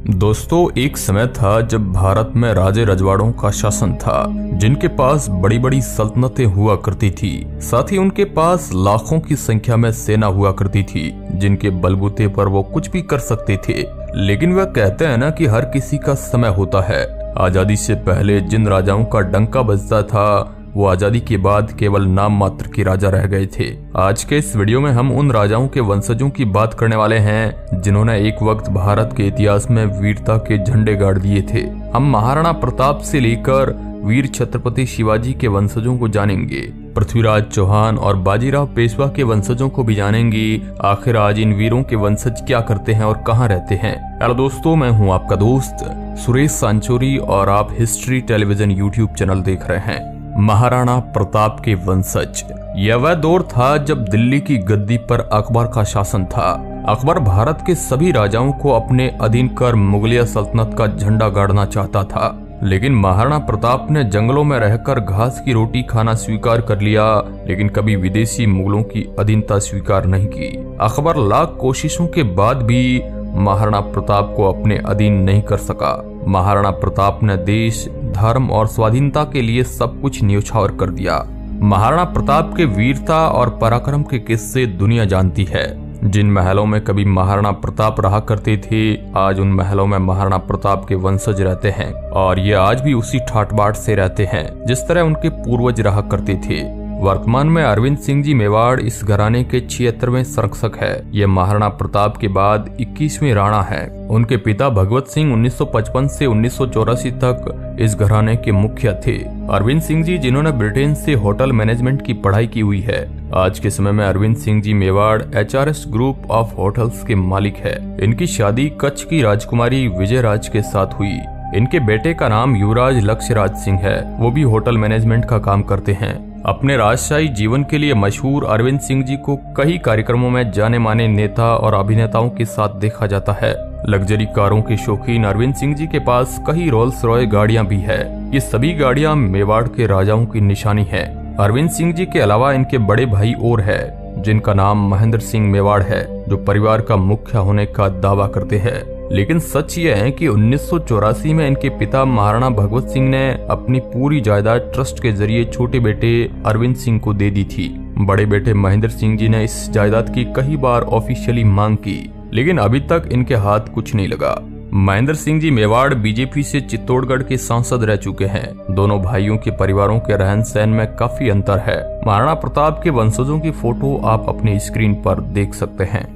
दोस्तों, एक समय था जब भारत में राजे रजवाड़ों का शासन था, जिनके पास बड़ी बड़ी सल्तनतें हुआ करती थी। साथ ही उनके पास लाखों की संख्या में सेना हुआ करती थी, जिनके बलबूते पर वो कुछ भी कर सकते थे। लेकिन वह कहते हैं ना कि हर किसी का समय होता है। आजादी से पहले जिन राजाओं का डंका बजता था, वो आजादी के बाद केवल नाम मात्र के राजा रह गए थे। आज के इस वीडियो में हम उन राजाओं के वंशजों की बात करने वाले हैं, जिन्होंने एक वक्त भारत के इतिहास में वीरता के झंडे गाड़ दिए थे। हम महाराणा प्रताप से लेकर वीर छत्रपति शिवाजी के वंशजों को जानेंगे, पृथ्वीराज चौहान और बाजीराव पेशवा के वंशजों को भी जानेंगे। आखिर आज इन वीरों के वंशज क्या करते हैं और कहाँ रहते हैं। हेलो दोस्तों, मैं हूँ आपका दोस्त सुरेश सांचोरी और आप हिस्ट्री टेलीविजन यूट्यूब चैनल देख रहे हैं। महाराणा प्रताप के वंशज। यह वह दौर था जब दिल्ली की गद्दी पर अकबर का शासन था। अकबर भारत के सभी राजाओं को अपने अधीन कर मुगलिया सल्तनत का झंडा गाड़ना चाहता था, लेकिन महाराणा प्रताप ने जंगलों में रहकर घास की रोटी खाना स्वीकार कर लिया, लेकिन कभी विदेशी मुगलों की अधीनता स्वीकार नहीं की। अकबर लाख कोशिशों के बाद भी महाराणा प्रताप को अपने अधीन नहीं कर सका। महाराणा प्रताप ने देश, धर्म और स्वाधीनता के लिए सब कुछ न्यौछावर कर दिया। महाराणा प्रताप के वीरता और पराक्रम के किस्से दुनिया जानती है। जिन महलों में कभी महाराणा प्रताप रहा करते थे, आज उन महलों में महाराणा प्रताप के वंशज रहते हैं, और ये आज भी उसी ठाट बाट से रहते हैं जिस तरह उनके पूर्वज रहा करते थे। वर्तमान में अरविंद सिंह जी मेवाड़ इस घराने के 76वें संरक्षक है। ये महाराणा प्रताप के बाद 21वें राणा है। उनके पिता भगवत सिंह 1955 से 1984 तक इस घराने के मुखिया थे। अरविंद सिंह जी, जिन्होंने ब्रिटेन से होटल मैनेजमेंट की पढ़ाई की हुई है, आज के समय में Arvind Singh ji Mewar HRS group of hotels के मालिक है। इनकी शादी कच्छ की राजकुमारी विजयराज के साथ हुई। इनके बेटे का नाम युवराज लक्ष्यराज सिंह है, वो भी होटल मैनेजमेंट का काम करते हैं। अपने राजशाही जीवन के लिए मशहूर अरविंद सिंह जी को कई कार्यक्रमों में जाने माने नेता और अभिनेताओं के साथ देखा जाता है। लग्जरी कारों के शौकीन अरविंद सिंह जी के पास कई रोल्स रॉय गाड़ियां भी है। ये सभी गाड़ियां मेवाड़ के राजाओं की निशानी है। अरविंद सिंह जी के अलावा इनके बड़े भाई और है, जिनका नाम महेंद्र सिंह मेवाड़ है, जो परिवार का मुखिया होने का दावा करते हैं। लेकिन सच ये है कि 1984 में इनके पिता महाराणा भगवत सिंह ने अपनी पूरी जायदाद ट्रस्ट के जरिए छोटे बेटे अरविंद सिंह को दे दी थी। बड़े बेटे महेंद्र सिंह जी ने इस जायदाद की कई बार ऑफिशियली मांग की, लेकिन अभी तक इनके हाथ कुछ नहीं लगा। महेंद्र सिंह जी मेवाड़ बीजेपी से चित्तौड़गढ़ के सांसद रह चुके हैं। दोनों भाइयों के परिवारों के रहन सहन में काफी अंतर है। महाराणा प्रताप के वंशजों की फोटो आप अपनी स्क्रीन पर देख सकते हैं।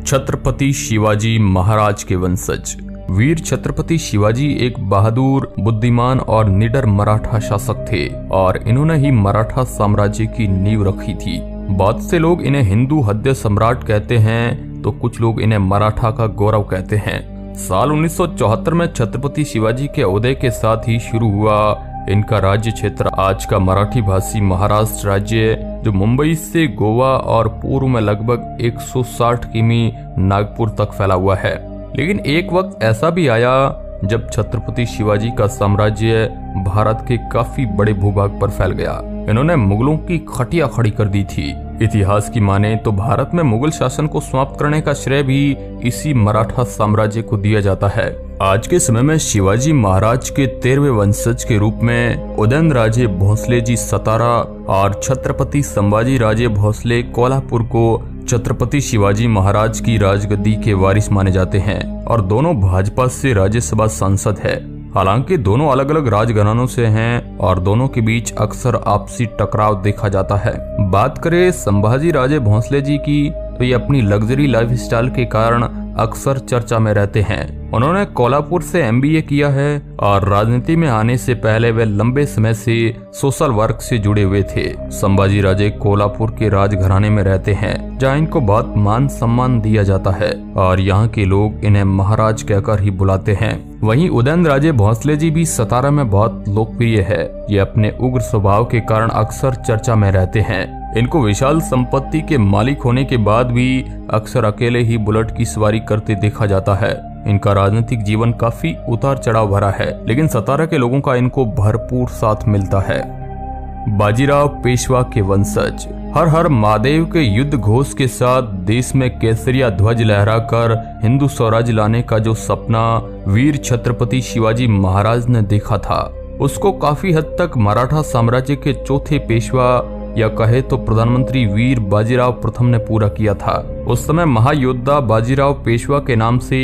छत्रपति शिवाजी महाराज के वंशज। वीर छत्रपति शिवाजी एक बहादुर, बुद्धिमान और निडर मराठा शासक थे, और इन्होंने ही मराठा साम्राज्य की नींव रखी थी। बहुत से लोग इन्हें हिंदू हृदय सम्राट कहते हैं, तो कुछ लोग इन्हें मराठा का गौरव कहते हैं। साल 1974 में छत्रपति शिवाजी के उदय के साथ ही शुरू हुआ इनका राज्य क्षेत्र आज का मराठी भाषी महाराष्ट्र राज्य, जो मुंबई से गोवा और पूर्व में लगभग 160 किमी नागपुर तक फैला हुआ है। लेकिन एक वक्त ऐसा भी आया जब छत्रपति शिवाजी का साम्राज्य भारत के काफी बड़े भूभाग पर फैल गया। इन्होंने मुगलों की खटिया खड़ी कर दी थी। इतिहास की माने तो भारत में मुगल शासन को समाप्त करने का श्रेय भी इसी मराठा साम्राज्य को दिया जाता है। आज के समय में शिवाजी महाराज के 13वें वंशज के रूप में उदयन राजे भोसले जी सतारा और छत्रपति संभाजी राजे भोसले कोल्हापुर को छत्रपति शिवाजी महाराज की राजगद्दी के वारिस माने जाते हैं, और दोनों भाजपा से राज्यसभा सांसद है। हालांकि दोनों अलग अलग राजघरानों से हैं, और दोनों के बीच अक्सर आपसी टकराव देखा जाता है। बात करें संभाजी राजे भोसले जी की, तो ये अपनी लग्जरी लाइफस्टाइल के कारण अक्सर चर्चा में रहते हैं। उन्होंने कोल्हापुर से MBA किया है, और राजनीति में आने से पहले वे लंबे समय से सोशल वर्क से जुड़े हुए थे। संभाजी राजे कोल्हापुर के राजघराने में रहते हैं, जहाँ इनको बहुत मान सम्मान दिया जाता है, और यहाँ के लोग इन्हें महाराज कहकर ही बुलाते हैं। वहीं उदयन राजे भोसले जी भी सतारा में बहुत लोकप्रिय है। ये अपने उग्र स्वभाव के कारण अक्सर चर्चा में रहते हैं। इनको विशाल संपत्ति के मालिक होने के बाद भी अक्सर अकेले ही बुलेट की सवारी करते देखा जाता है। इनका राजनीतिक जीवन काफी उतार चढ़ाव भरा है, लेकिन सतारा के लोगों का इनको भरपूर साथ मिलता है। बाजीराव पेशवा के वंशज। हर हर महादेव के युद्ध घोष के साथ देश में केसरिया ध्वज लहराकर हिंदू स्वराज लाने का जो सपना वीर छत्रपति शिवाजी महाराज ने देखा था, उसको काफी हद तक मराठा साम्राज्य के चौथे पेशवा या कहे तो प्रधानमंत्री वीर बाजीराव प्रथम ने पूरा किया था। उस समय महायोद्धा बाजीराव पेशवा के नाम से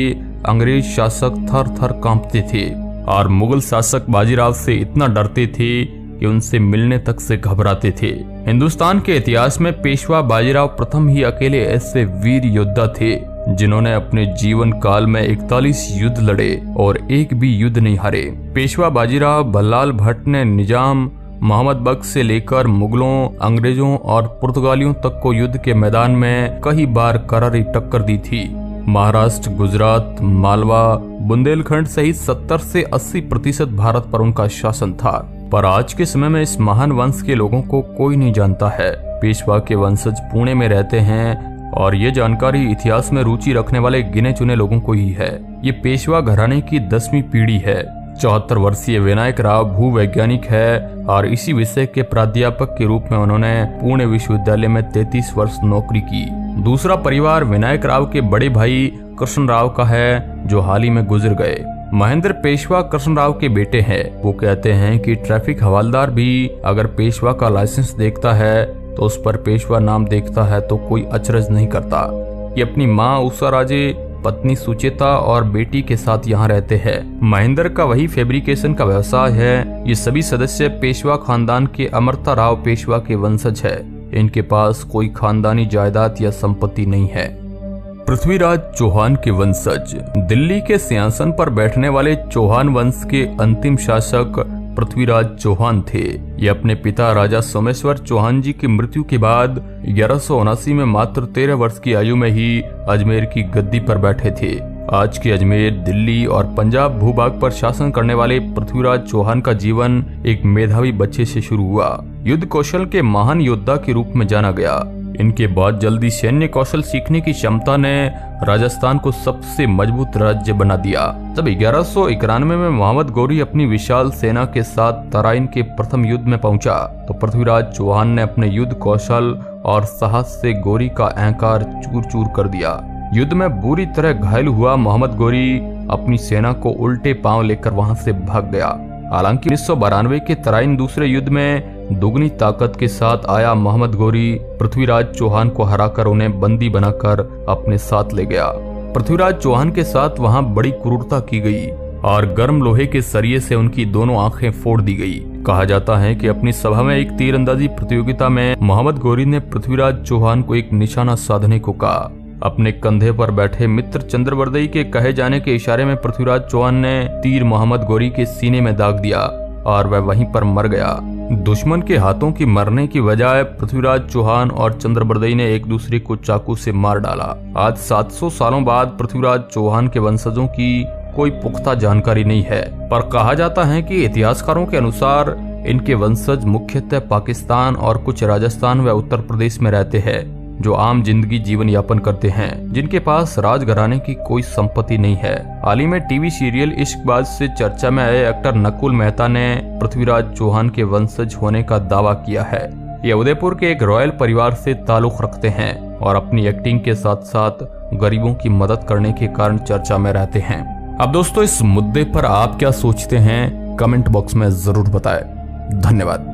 अंग्रेज शासक थर थर कांपते थे और मुगल शासक बाजीराव से इतना डरते थे कि उनसे मिलने तक से घबराते थे। हिंदुस्तान के इतिहास में पेशवा बाजीराव प्रथम ही अकेले ऐसे वीर योद्धा थे जिन्होंने अपने जीवन काल में 41 युद्ध लड़े और एक भी युद्ध नहीं हारे। पेशवा बाजीराव बल्लाल भट्ट ने निजाम मोहम्मद बख्श से लेकर मुगलों, अंग्रेजों और पुर्तगालियों तक को युद्ध के मैदान में कई बार करारी टक्कर दी थी। महाराष्ट्र, गुजरात, मालवा, बुंदेलखंड सहित 70 से 80% भारत पर उनका शासन था। पर आज के समय में इस महान वंश के लोगों को कोई नहीं जानता है। पेशवा के वंशज पुणे में रहते हैं और ये जानकारी इतिहास में रुचि रखने वाले गिने चुने लोगों को ही है। ये पेशवा घराने की 10वीं पीढ़ी है। 74 वर्षीय विनायक राव भूवैज्ञानिक है और इसी विषय के प्राध्यापक के रूप में उन्होंने पुणे विश्वविद्यालय में 33 वर्ष नौकरी की। दूसरा परिवार विनायक राव के बड़े भाई कृष्ण राव का है जो हाल ही में गुजर गए। महेंद्र पेशवा कृष्ण राव के बेटे हैं। वो कहते हैं कि ट्रैफिक हवालदार भी अगर पेशवा का लाइसेंस देखता है तो उस पर पेशवा नाम देखता है तो कोई अचरज नहीं करता। ये अपनी माँ उषा राजे, पत्नी सुचेता और बेटी के साथ यहाँ रहते हैं। महेंद्र का वही फैब्रिकेशन का व्यवसाय है। ये सभी सदस्य पेशवा खानदान के अमरता राव पेशवा के वंशज है। इनके पास कोई खानदानी जायदाद या संपत्ति नहीं है। पृथ्वीराज चौहान के वंशज। दिल्ली के सिंहासन पर बैठने वाले चौहान वंश के अंतिम शासक पृथ्वीराज चौहान थे। ये अपने पिता राजा सोमेश्वर चौहान जी की मृत्यु के बाद 1179 में मात्र 13 वर्ष की आयु में ही अजमेर की गद्दी पर बैठे थे। आज के अजमेर, दिल्ली और पंजाब भूभाग पर शासन करने वाले पृथ्वीराज चौहान का जीवन एक मेधावी बच्चे से शुरू हुआ। युद्ध कौशल के महान योद्धा के रूप में जाना गया। इनके बाद जल्दी सैन्य कौशल सीखने की क्षमता ने राजस्थान को सबसे मजबूत राज्य बना दिया। जब 1191 में मोहम्मद गौरी अपनी विशाल सेना के साथ तराइन के प्रथम युद्ध में पहुंचा तो पृथ्वीराज चौहान ने अपने युद्ध कौशल और साहस से गौरी का अहंकार चूर चूर कर दिया। युद्ध में बुरी तरह घायल हुआ मोहम्मद गौरी अपनी सेना को उल्टे पांव लेकर वहां से भाग गया। हालांकि 1992 के तराइन दूसरे युद्ध में दुगनी ताकत के साथ आया मोहम्मद गौरी पृथ्वीराज चौहान को हराकर उन्हें बंदी बनाकर अपने साथ ले गया। पृथ्वीराज चौहान के साथ वहां बड़ी क्रूरता की गई और गर्म लोहे के सरिये से उनकी दोनों आंखें फोड़ दी गई। कहा जाता है कि अपनी सभा में एक तीरंदाजी प्रतियोगिता में मोहम्मद गौरी ने पृथ्वीराज चौहान को एक निशाना साधने को कहा। अपने कंधे पर बैठे मित्र चंद्रबरदई के कहे जाने के इशारे में पृथ्वीराज चौहान ने तीर मोहम्मद गौरी के सीने में दाग दिया और वह वहीं पर मर गया। दुश्मन के हाथों की मरने की बजाय पृथ्वीराज चौहान और चंद्रबरदई ने एक दूसरे को चाकू से मार डाला। आज 700 सालों बाद पृथ्वीराज चौहान के वंशजों की कोई पुख्ता जानकारी नहीं है, पर कहा जाता है कि इतिहासकारों के अनुसार इनके वंशज मुख्यतः पाकिस्तान और कुछ राजस्थान व उत्तर प्रदेश में रहते हैं, जो आम जिंदगी जीवन यापन करते हैं, जिनके पास राजघराने की कोई संपत्ति नहीं है। हाल ही में टीवी सीरियल इश्कबाज से चर्चा में आए एक्टर नकुल मेहता ने पृथ्वीराज चौहान के वंशज होने का दावा किया है। ये उदयपुर के एक रॉयल परिवार से ताल्लुक रखते हैं और अपनी एक्टिंग के साथ साथ गरीबों की मदद करने के कारण चर्चा में रहते हैं। अब दोस्तों, इस मुद्दे पर आप क्या सोचते हैं, कमेंट बॉक्स में जरूर बताएं। धन्यवाद।